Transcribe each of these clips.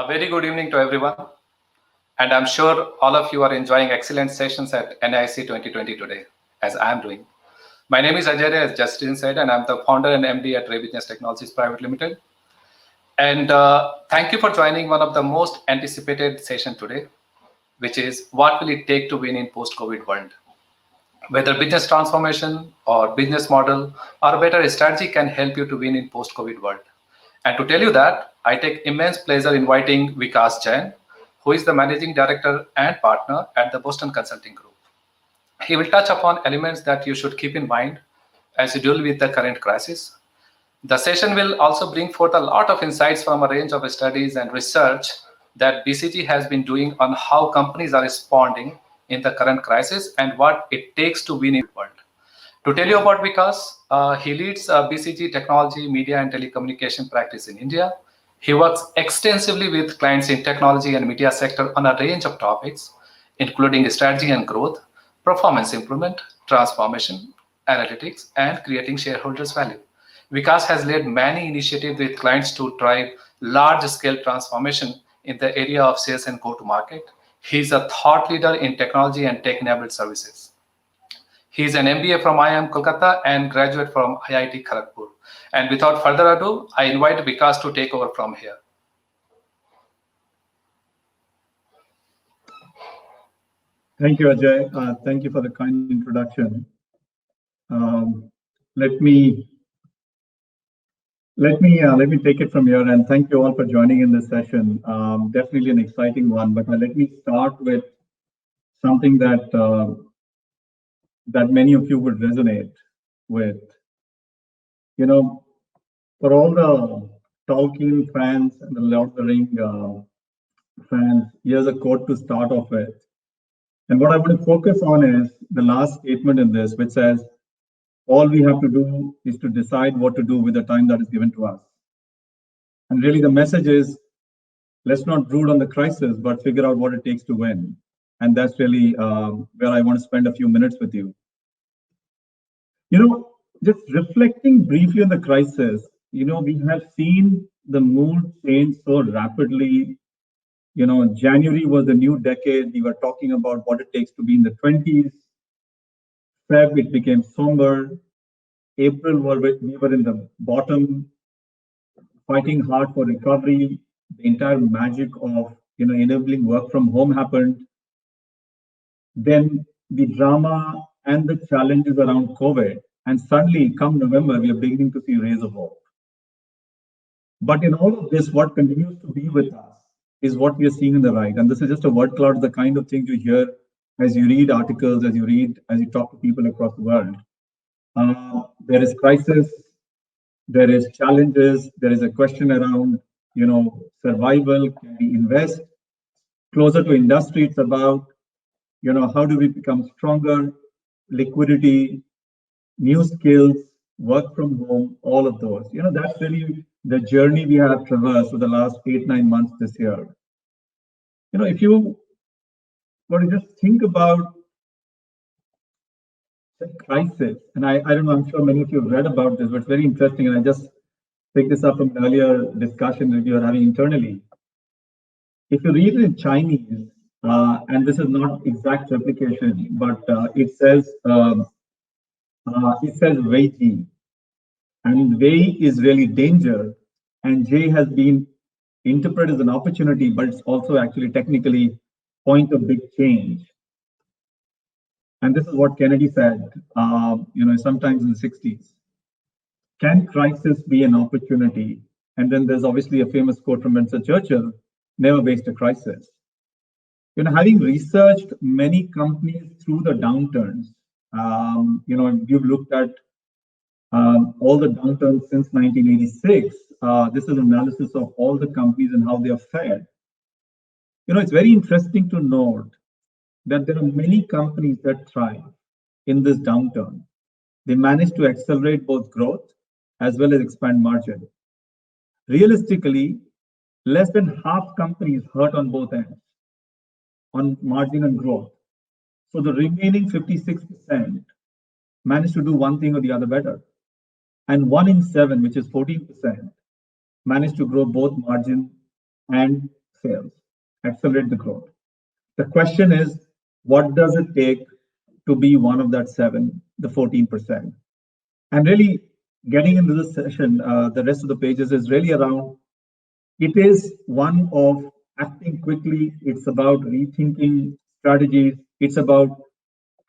A very good evening to everyone, and I'm sure all of you are enjoying excellent sessions at NIC 2020 today, as I'm doing. My name is Ajay, as Justin said, and I'm the founder and MD at Ray Business Technologies Private Limited. And thank you for joining one of the most anticipated session today, which is what will it take to win in post-COVID world? Whether business transformation or business model or better strategy can help you to win in post-COVID world. And to tell you that, I take immense pleasure inviting Vikas Jain, who is the Managing Director and Partner at the Boston Consulting Group. He will touch upon elements that you should keep in mind as you deal with the current crisis. The session will also bring forth a lot of insights from a range of studies and research that BCG has been doing on how companies are responding in the current crisis and what it takes to win in the world. To tell you about Vikas, he leads BCG Technology, Media and Telecommunication practice in India. He works extensively with clients in technology and media sector on a range of topics, including strategy and growth, performance improvement, transformation, analytics, and creating shareholders value. Vikas has led many initiatives with clients to drive large-scale transformation in the area of sales and go-to-market. He's a thought leader in technology and tech-enabled services. He's an MBA from IIM Kolkata and graduate from IIT Kharagpur. And without further ado, I invite Vikas to take over from here. Thank you, Ajay. Thank you for the kind introduction. Let me take it from here, and thank you all for joining in this session. Definitely an exciting one, but let me start with something that many of you would resonate with. You know, for all the Tolkien fans and the Lord of the Ring fans, here's a quote to start off with. And what I want to focus on is the last statement in this, which says, all we have to do is to decide what to do with the time that is given to us. And really the message is, let's not brood on the crisis, but figure out what it takes to win. And that's really where I want to spend a few minutes with you. You know, just reflecting briefly on the crisis, you know, we have seen the mood change so rapidly. You know, January was the new decade. We were talking about what it takes to be in the 20s. Feb, it became somber. April, we were in the bottom, fighting hard for recovery. The entire magic of, you know, enabling work from home happened. Then the drama and the challenges around COVID. And suddenly, come November, we are beginning to see rays of hope. But in all of this, what continues to be with us is what we are seeing in the right. And this is just a word cloud, the kind of things you hear as you read articles, as you talk to people across the world. There is crisis, there is challenges, there is a question around, you know, survival. Can we invest? Closer to industry, it's about, you know, how do we become stronger, liquidity, new skills, work from home, all of those. You know, that's really the journey we have traversed for the last 8-9 months this year. You know, if you were to just think about the crisis, and I don't know, I'm sure many of you have read about this, but it's very interesting, and I just picked this up from an earlier discussion that we were having internally. If you read it in Chinese, and this is not exact replication, but it says Wei Ji, and Wei is really danger, and J has been interpreted as an opportunity, but it's also actually technically point of big change. And this is what Kennedy said, you know, sometimes in the 60s. Can crisis be an opportunity? And then there's obviously a famous quote from Winston Churchill, never waste a crisis. You know, having researched many companies through the downturns, you know, you've looked at all the downturns since 1986. This is an analysis of all the companies and how they have fared. You know, it's very interesting to note that there are many companies that thrive in this downturn. They manage to accelerate both growth as well as expand margin. Realistically, less than half companies hurt on both ends, on margin and growth. So the remaining 56% managed to do one thing or the other better. And 1 in 7, which is 14%, managed to grow both margin and sales, accelerate the growth. The question is, what does it take to be one of that 7, the 14%? And really getting into this session, the rest of the pages is really around, it is one of acting quickly. It's about rethinking strategies. It's about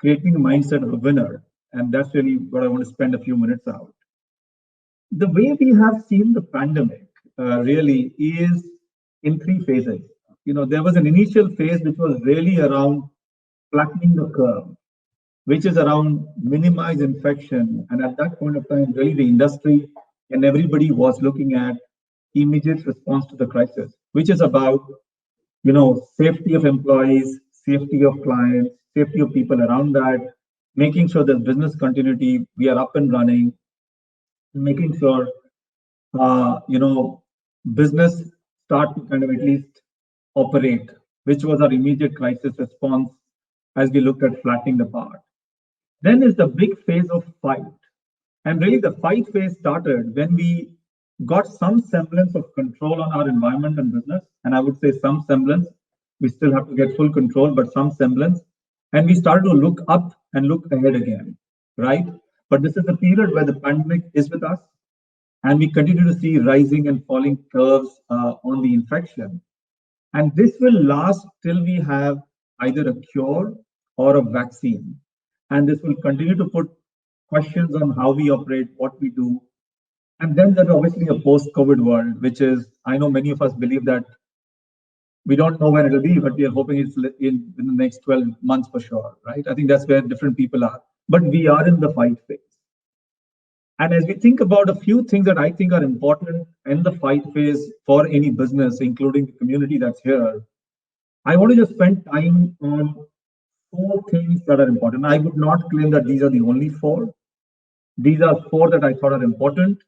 creating a mindset of a winner. And that's really what I want to spend a few minutes out. The way we have seen the pandemic really is in 3 phases. There was an initial phase which was really around flattening the curve, which is around minimize infection. And at that point of time, really the industry and everybody was looking at immediate response to the crisis, which is about, safety of employees, safety of clients, safety of people around that, making sure there's business continuity, we are up and running, making sure, business start to kind of at least operate, which was our immediate crisis response as we looked at flattening the part. Then is the big phase of fight. And really the fight phase started when we got some semblance of control on our environment and business. And I would say some semblance. We still have to get full control, but some semblance. And we started to look up and look ahead again, right? But this is the period where the pandemic is with us. And we continue to see rising and falling curves on the infection. And this will last till we have either a cure or a vaccine. And this will continue to put questions on how we operate, what we do. And then there's obviously a post-COVID world, which is, I know many of us believe that we don't know when it'll be, but we are hoping it's in the next 12 months for sure, right? I think that's where different people are. But we are in the fight phase. And as we think about a few things that I think are important in the fight phase for any business, including the community that's here, I want to just spend time on 4 things that are important. I would not claim that these are the only 4. These are 4 that I thought are important.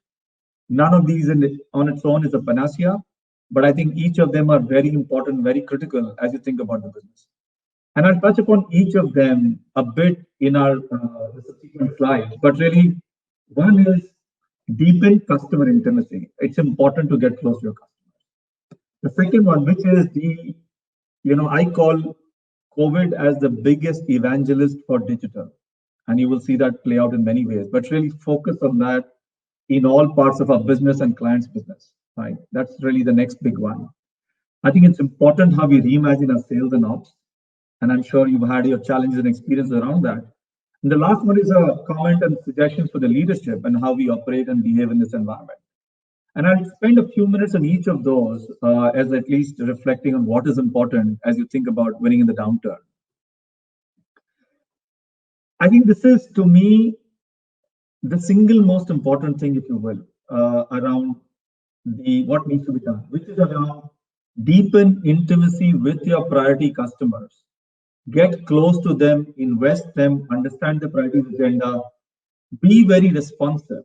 None of these on its own is a panacea, but I think each of them are very important, very critical as you think about the business. And I'll touch upon each of them a bit in our subsequent slides, but really, one is deepen customer intimacy. It's important to get close to your customers. The second one, which is I call COVID as the biggest evangelist for digital. And you will see that play out in many ways, but really focus on that in all parts of our business and clients' business, right? That's really the next big one. I think it's important how we reimagine our sales and ops. And I'm sure you've had your challenges and experience around that. And the last one is a comment and suggestions for the leadership and how we operate and behave in this environment. And I'll spend a few minutes on each of those as at least reflecting on what is important as you think about winning in the downturn. I think this is, to me, the single most important thing, if you will, around what needs to be done, which is around deepen intimacy with your priority customers. Get close to them, invest them, understand the priorities agenda, be very responsive,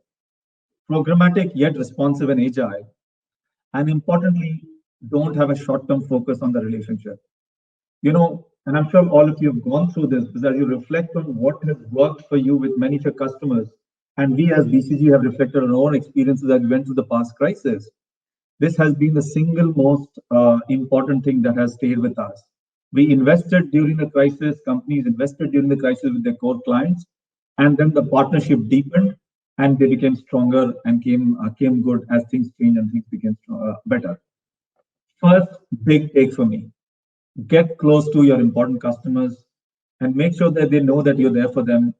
programmatic yet responsive and agile. And importantly, don't have a short-term focus on the relationship. And I'm sure all of you have gone through this, because as you reflect on what has worked for you with many of your customers, and we as BCG have reflected on our own experiences that we went through the past crisis, this has been the single most important thing that has stayed with us. We invested during the crisis, companies invested during the crisis with their core clients, and then the partnership deepened and they became stronger and came good as things changed and things became better. First big take for me, get close to your important customers and make sure that they know that you're there for them,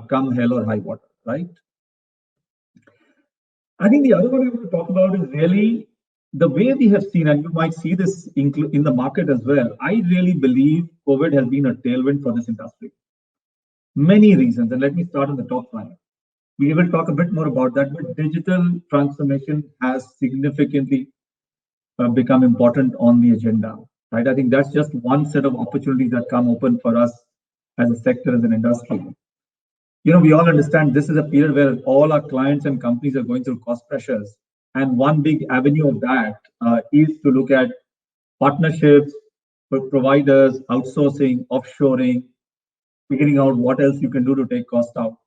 come hell or high water, right? I think the other one I want to talk about is really the way we have seen, and you might see this in the market as well. I really believe COVID has been a tailwind for this industry. Many reasons, and let me start on the top line. We will talk a bit more about that, but digital transformation has significantly become important on the agenda, right? I think that's just one set of opportunities that come open for us as a sector, as an industry. We all understand this is a period where all our clients and companies are going through cost pressures. And one big avenue of that is to look at partnerships with providers, outsourcing, offshoring, figuring out what else you can do to take cost out.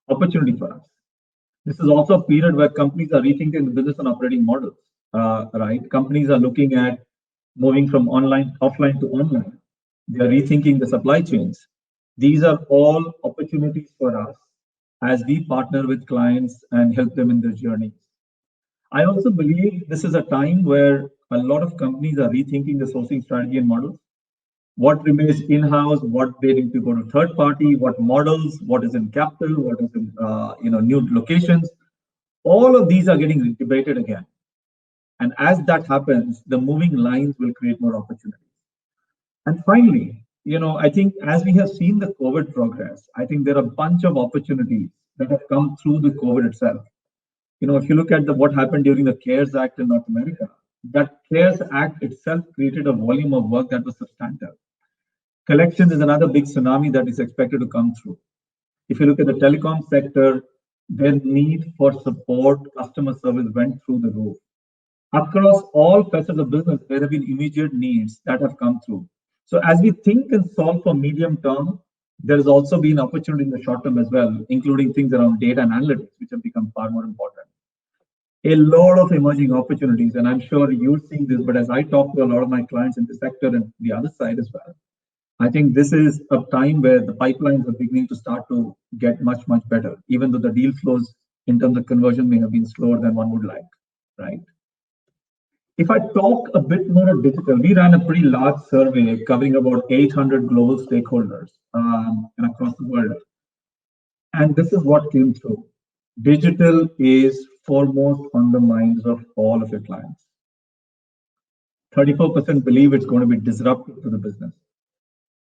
Opportunity for us. This is also a period where companies are rethinking the business and operating models, right? Companies are looking at moving from offline to online. They are rethinking the supply chains. These are all opportunities for us as we partner with clients and help them in their journeys. I also believe this is a time where a lot of companies are rethinking the sourcing strategy and models. What remains in-house, what they need to go to third party, what models, what is in capital, what is in new locations. All of these are getting debated again. And as that happens, the moving lines will create more opportunities. And finally, I think as we have seen the COVID progress, I think there are a bunch of opportunities that have come through the COVID itself. If you look at what happened during the CARES Act in North America, that CARES Act itself created a volume of work that was substantive. Collections is another big tsunami that is expected to come through. If you look at the telecom sector, their need for support, customer service went through the roof. Across all facets of business, there have been immediate needs that have come through. So as we think and solve for medium term, there has also been opportunity in the short term as well, including things around data and analytics, which have become far more important. A lot of emerging opportunities, and I'm sure you're seeing this, but as I talk to a lot of my clients in the sector and the other side as well, I think this is a time where the pipelines are beginning to start to get much, much better, even though the deal flows in terms of conversion may have been slower than one would like, right? If I talk a bit more of digital, we ran a pretty large survey covering about 800 global stakeholders and across the world. And this is what came through. Digital is foremost on the minds of all of your clients. 34% believe it's going to be disruptive to the business.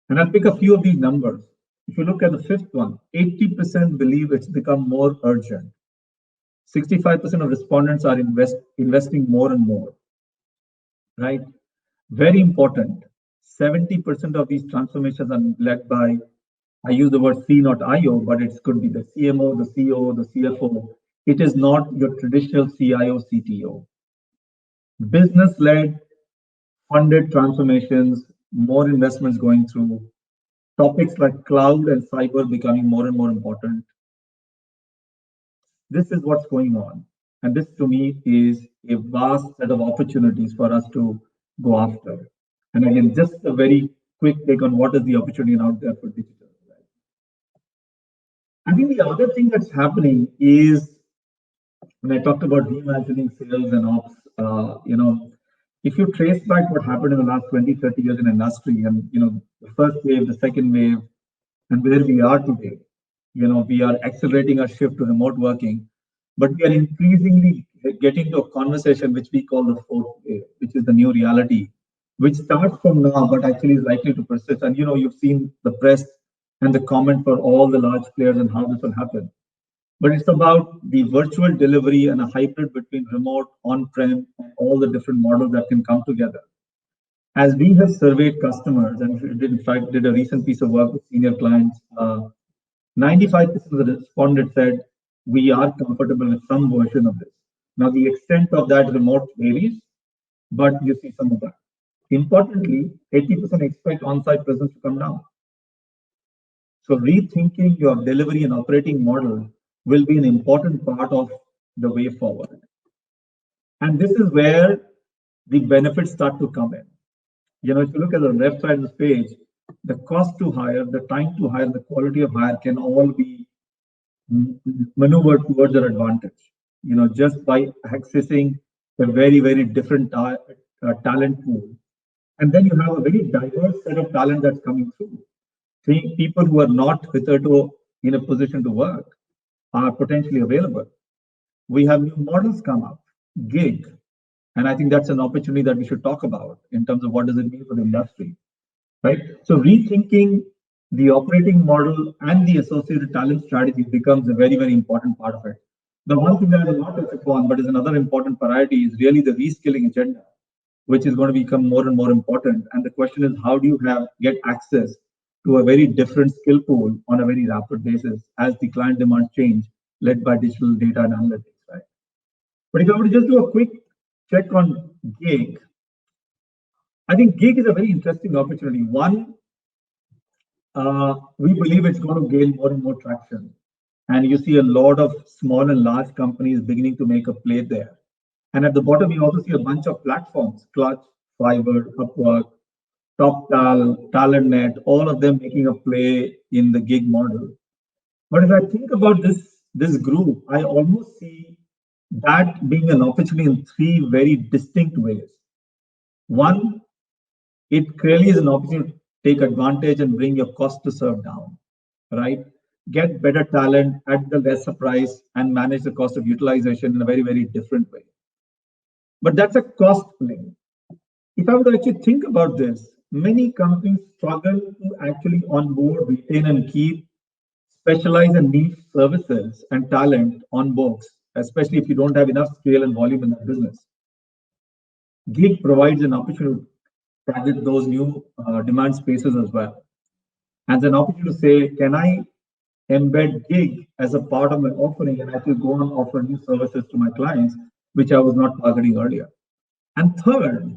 And I'll pick a few of these numbers. If you look at the fifth one, 80% believe it's become more urgent. 65% of respondents are investing more and more, right? Very important. 70% of these transformations are led by, I use the word C, not IO, but it could be the CMO, the CEO, the CFO. It is not your traditional CIO, CTO. Business-led, funded transformations, more investments going through, topics like cloud and cyber becoming more and more important. This is what's going on. And this to me is a vast set of opportunities for us to go after. And again, just a very quick take on what is the opportunity out there for digital. I think the other thing that's happening is, when I talked about reimagining sales and ops, if you trace back what happened in the last 20, 30 years in industry, and the first wave, the second wave, and where we are today, we are accelerating our shift to remote working, but we are increasingly getting to a conversation which we call the fourth wave, which is the new reality, which starts from now, but actually is likely to persist. And you've seen the press and the comment for all the large players and how this will happen. But it's about the virtual delivery and a hybrid between remote, on-prem, and all the different models that can come together. As we have surveyed customers, and in fact did a recent piece of work with senior clients, 95% of the respondents said, we are comfortable with some version of this. Now, the extent of that remote varies, but you see some of that. Importantly, 80% expect on-site presence to come down. So rethinking your delivery and operating model will be an important part of the way forward. And this is where the benefits start to come in. If you look at the left side of this page, the cost to hire, the time to hire, the quality of hire can all be maneuvered towards their advantage. Just by accessing a very, very different talent pool. And then you have a very diverse set of talent that's coming through. People who are not hitherto in a position to work are potentially available. We have new models come up, gig, and I think that's an opportunity that we should talk about in terms of what does it mean for the industry, right? So rethinking the operating model and the associated talent strategy becomes a very, very important part of it. The one thing that I will not touch upon, but is another important priority, is really the reskilling agenda, which is going to become more and more important. And the question is, how do you get access to a very different skill pool on a very rapid basis as the client demands change, led by digital data and analytics, right? But if I were to just do a quick check on gig, I think gig is a very interesting opportunity. One, we believe it's going to gain more and more traction. And you see a lot of small and large companies beginning to make a play there. And at the bottom, you also see a bunch of platforms, Clutch, Fiverr, Upwork, TopTal, TalentNet, all of them making a play in the gig model. But if I think about this group, I almost see that being an opportunity in three very distinct ways. One, it clearly is an opportunity to take advantage and bring your cost to serve down, right? Get better talent at the lesser price and manage the cost of utilization in a very, very different way. But that's a cost play. If I were to actually think about this, many companies struggle to actually onboard, retain, and keep specialized and niche services and talent on books, especially if you don't have enough scale and volume in that business. Gig provides an opportunity to target those new demand spaces as well. And an opportunity to say, can I embed gig as a part of my offering and actually go and offer new services to my clients, which I was not targeting earlier? And third,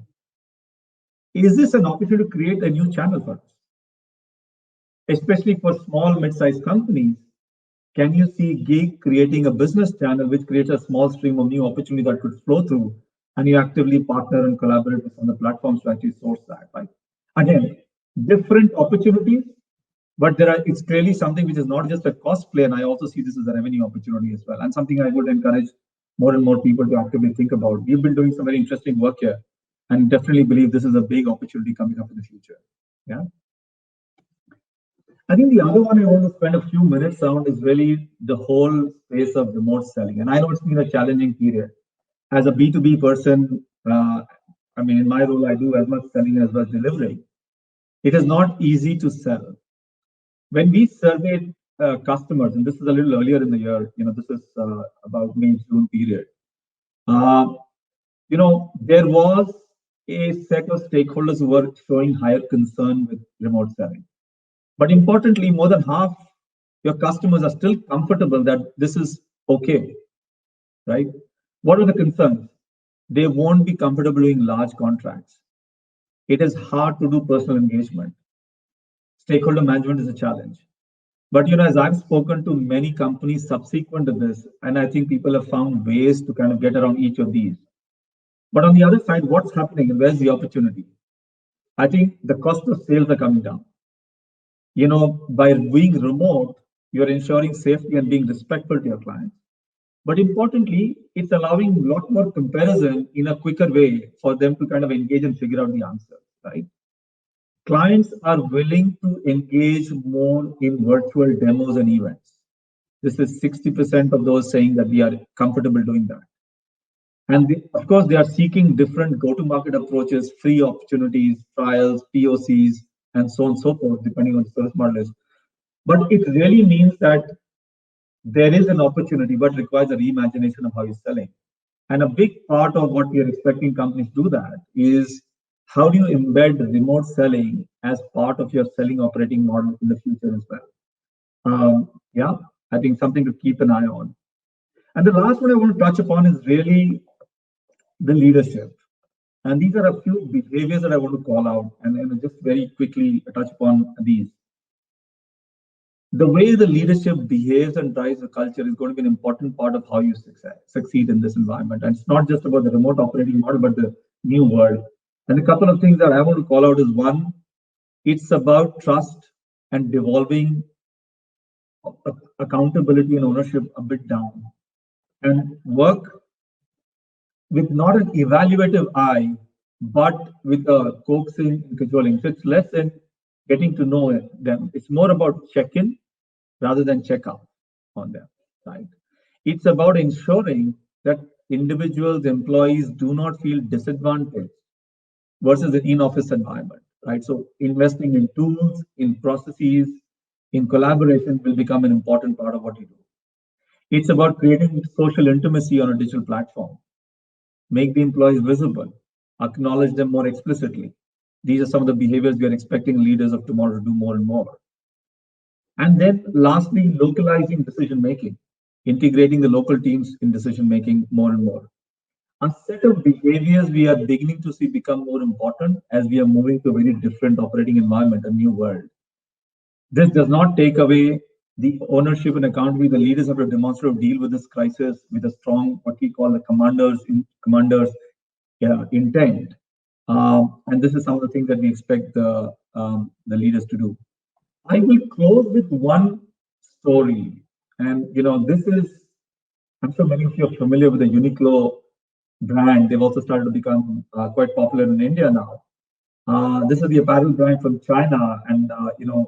is this an opportunity to create a new channel for us? Especially for small, mid-sized companies, can you see gig creating a business channel which creates a small stream of new opportunity that could flow through, and you actively partner and collaborate with some of the platforms to actually source that, right? Again, different opportunities, but it's clearly something which is not just a cost play, and I also see this as a revenue opportunity as well, and something I would encourage more and more people to actively think about. We've been doing some very interesting work here, and definitely believe this is a big opportunity coming up in the future. Yeah. I think the other one I want to spend a few minutes on is really the whole space of remote selling. And I know it's been a challenging period. As a B2B person, I mean, in my role, I do as much selling as well as delivering. It is not easy to sell. When we surveyed customers, and this is a little earlier in the year, this is about May, June period, there was a set of stakeholders who were showing higher concern with remote selling. But importantly, more than half your customers are still comfortable that this is okay, right? What are the concerns? They won't be comfortable doing large contracts. It is hard to do personal engagement. Stakeholder management is a challenge. But as I've spoken to many companies subsequent to this, and I think people have found ways to kind of get around each of these. But on the other side, what's happening and where's the opportunity? I think the cost of sales are coming down. By being remote, you're ensuring safety and being respectful to your clients. But importantly, it's allowing a lot more comparison in a quicker way for them to kind of engage and figure out the answer, right? Clients are willing to engage more in virtual demos and events. This is 60% of those saying that we are comfortable doing that. And of course, they are seeking different go-to-market approaches, free opportunities, trials, POCs, and so on and so forth, depending on the service model is. But it really means that there is an opportunity, but requires a reimagination of how you're selling. And a big part of what we are expecting companies to do that is how do you embed remote selling as part of your selling operating model in the future as well? Yeah, I think something to keep an eye on. And the last one I want to touch upon is really the leadership. And these are a few behaviors that I want to call out and just very quickly touch upon these. The way the leadership behaves and drives the culture is going to be an important part of how you succeed in this environment. And it's not just about the remote operating model, but the new world. And a couple of things that I want to call out is one, it's about trust and devolving accountability and ownership a bit down. And work with not an evaluative eye, but with a coaxing and controlling. So it's less than getting to know them. It's more about check-in rather than check-out on them, right? It's about ensuring that individuals, employees do not feel disadvantaged versus an in-office environment, right? So investing in tools, in processes, in collaboration will become an important part of what you do. It's about creating social intimacy on a digital platform. Make the employees visible, acknowledge them more explicitly. These are some of the behaviors we are expecting leaders of tomorrow to do more and more. And then lastly, localizing decision-making, integrating the local teams in decision-making more and more. A set of behaviors we are beginning to see become more important as we are moving to a very different operating environment, a new world. This does not take away the ownership and accountability the leaders have to demonstrate to deal with this crisis with a strong, what we call the commander's intent. And this is some of the things that we expect the leaders to do. I will close with one story. And, this is, I'm sure many of you are familiar with the Uniqlo brand. They've also started to become quite popular in India now. This is the apparel brand from China, and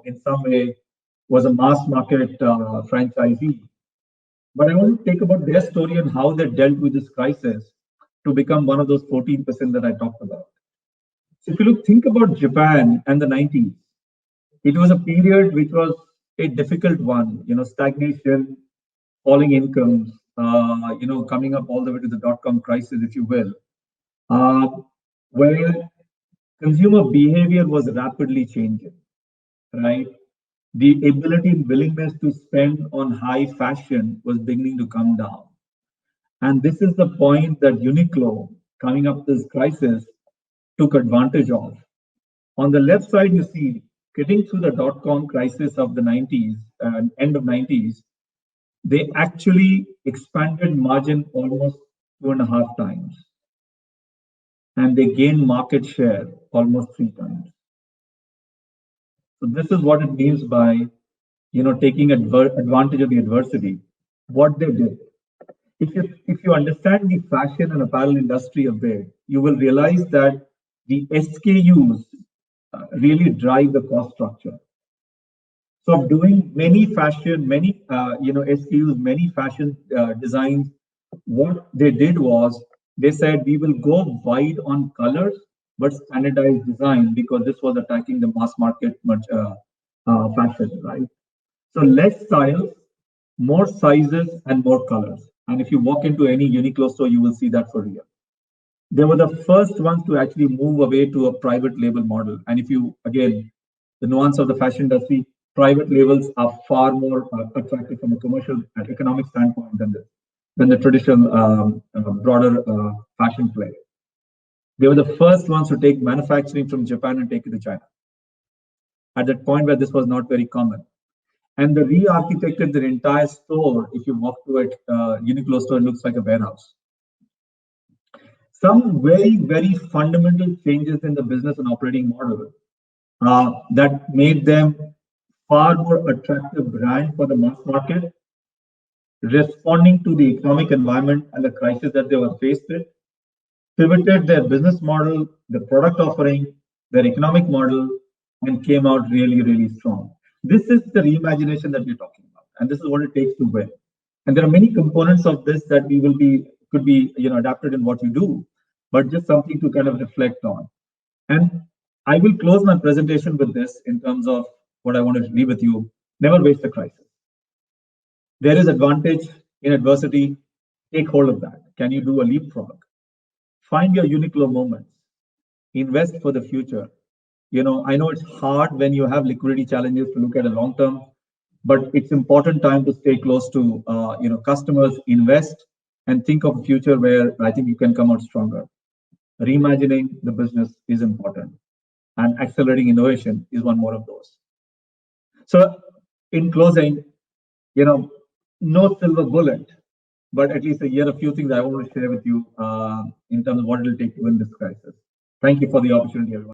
in some way was a mass market franchisee. But I want to take about their story and how they dealt with this crisis to become one of those 14% that I talked about. So if you think about Japan and the 90s, it was a period which was a difficult one. Stagnation, falling incomes, coming up all the way to the dot-com crisis, if you will, uh, where consumer behavior was rapidly changing, right? The ability and willingness to spend on high fashion was beginning to come down. And this is the point that Uniqlo, coming up this crisis, took advantage of. On the left side, you see, getting through the dot-com crisis of the 90s and end of 90s, they actually expanded margin almost 2.5 times. And they gained market share almost 3 times. So this is what it means by, taking advantage of the adversity. What they did. If you understand the fashion and apparel industry a bit, you will realize that the SKUs really drive the cost structure. So doing many fashion, many SKUs, many fashion designs, what they did was they said we will go wide on colors but standardized design because this was attacking the mass market fashion, right? So less styles, more sizes, and more colors. And if you walk into any Uniqlo store, you will see that for real. They were the first ones to actually move away to a private label model. And if you, again, the nuance of the fashion industry, private labels are far more attractive from a commercial and economic standpoint than the traditional broader fashion play. They were the first ones to take manufacturing from Japan and take it to China. At that point where this was not very common. And they re-architected their entire store. If you walk to it, Uniqlo store looks like a warehouse. Some very, very fundamental changes in the business and operating model that made them far more attractive brand for the mass market, responding to the economic environment and the crisis that they were faced with, pivoted their business model, the product offering, their economic model, and came out really, really strong. This is the reimagination that we're talking about, and this is what it takes to win. And there are many components of this that could be adapted in what you do, but just something to kind of reflect on. And I will close my presentation with this in terms of what I want to leave with you. Never waste a crisis. There is advantage in adversity. Take hold of that. Can you do a leapfrog? Find your Uniqlo moments. Invest for the future. I know it's hard when you have liquidity challenges to look at a long term, but it's important time to stay close to customers, invest, and think of a future where I think you can come out stronger. Reimagining the business is important, and accelerating innovation is one more of those. So, in closing, no silver bullet, but at least a few things I want to share with you in terms of what it will take to win this crisis. Thank you for the opportunity, everyone.